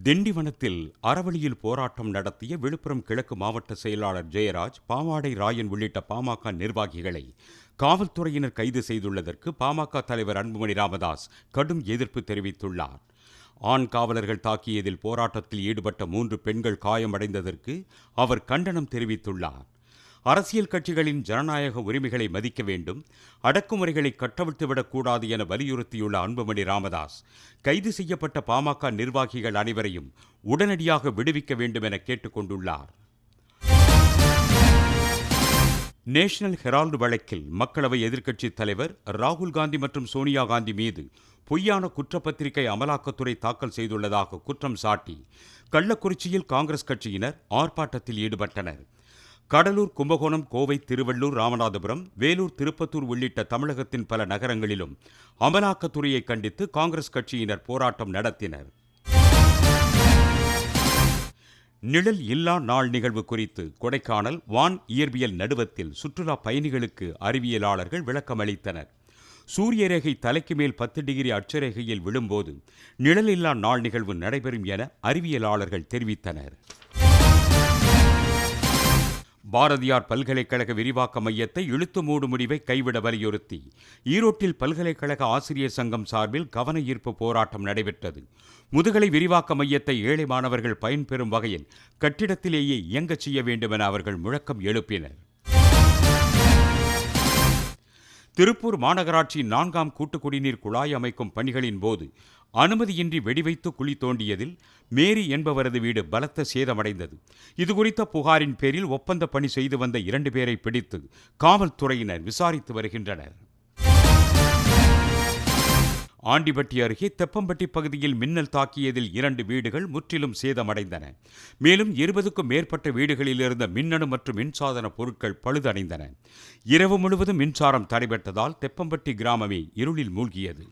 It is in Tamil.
திண்டிவனத்தில் அறவழியில் போராட்டம் நடத்திய விழுப்புரம் கிழக்கு மாவட்ட செயலாளர் ஜெயராஜ், பாவாடை ராயன் உள்ளிட்ட பாமக நிர்வாகிகளை காவல்துறையினர் கைது செய்துள்ளதற்கு பாமக தலைவர் அன்புமணி ராமதாஸ் கடும் எதிர்ப்பு தெரிவித்துள்ளார். ஆண் காவலர்கள் தாக்கியதில் போராட்டத்தில் ஈடுபட்ட 3 பெண்கள் காயமடைந்ததற்கு அவர் கண்டனம் தெரிவித்துள்ளார். அரசியல் கட்சிகளின் ஜனநாயக உரிமைகளை மதிக்க வேண்டும், அடக்குமுறைகளை கட்டவிழ்த்துவிடக்கூடாது என வலியுறுத்தியுள்ள அன்புமணி ராமதாஸ், கைது செய்யப்பட்ட பாமக நிர்வாகிகள் அனைவரையும் உடனடியாக விடுவிக்க வேண்டும் என கேட்டுக் கொண்டுள்ளார். நேஷனல் ஹெரால்டு வழக்கில் மக்களவை எதிர்க்கட்சித் தலைவர் ராகுல் காந்தி மற்றும் சோனியா காந்தி மீது பொய்யான குற்றப்பத்திரிகை அமலாக்கத்துறை தாக்கல் செய்துள்ளதாக குற்றம் சாட்டி கள்ளக்குறிச்சியில் காங்கிரஸ் கட்சியினர் ஆர்ப்பாட்டத்தில் ஈடுபட்டனர். கடலூர், கும்பகோணம், கோவை, திருவள்ளூர், ராமநாதபுரம், வேலூர், திருப்பத்தூர் உள்ளிட்ட தமிழகத்தின் பல நகரங்களிலும் அமலாக்கத்துறையை கண்டித்து காங்கிரஸ் கட்சியினர் போராட்டம் நடத்தினர். நிழல் இல்லா நாள் நிகழ்வு குறித்து கொடைக்கானல் வான் இயற்பியல் நடுவத்தில் சுற்றுலா பயணிகளுக்கு அறிவியலாளர்கள் விளக்கமளித்தனர். சூரியரேகை தலைக்கு மேல் 10 டிகிரி அட்சரேகையில் விழும்போது நிழல் இல்லா நாள் நிகழ்வு நடைபெறும் என அறிவியலாளர்கள் தெரிவித்தனர். பாரதியார் பல்கலைக்கழக விரிவாக்க மையத்தை இழுத்து மூடும் முடிவை கைவிட வலியுறுத்தி ஈரோட்டில் பல்கலைக்கழக ஆசிரியர் சங்கம் சார்பில் கவன ஈர்ப்பு போராட்டம் நடைபெற்றது. முதுகலை விரிவாக்க மையத்தை ஏழை மாணவர்கள் பயன்பெறும் வகையில் கட்டிடத்திலேயே இயங்கச் செய்ய வேண்டும் என அவர்கள் முழக்கம் எழுப்பினர். திருப்பூர் மாநகராட்சி 4ஆம் கூட்டு குடிநீர் குழாய் அமைக்கும் பணிகளின் போது அனுமதியின்றி வெடிவைத்து குழி தோண்டியதில் மேரி என்பவரது வீடு பலத்த சேதமடைந்தது. இதுகுறித்த புகாரின் பேரில் ஒப்பந்த பணி செய்து வந்த 2 பேரை பிடித்து காவல்துறையினர் விசாரித்து வருகின்றனர். ஆண்டிபட்டி அருகே தெப்பம்பட்டி பகுதியில் மின்னல் தாக்கியதில் 2 வீடுகள் முற்றிலும் சேதமடைந்தன. மேலும் 20க்கும் மேற்பட்ட வீடுகளில் இருந்த மின்னணு மற்றும் மின்சாதன பொருட்கள் பழுதடைந்தன. இரவு முழுவதும் மின்சாரம் தடைபட்டதால் தெப்பம்பட்டி கிராமமே இருளில் மூழ்கியது.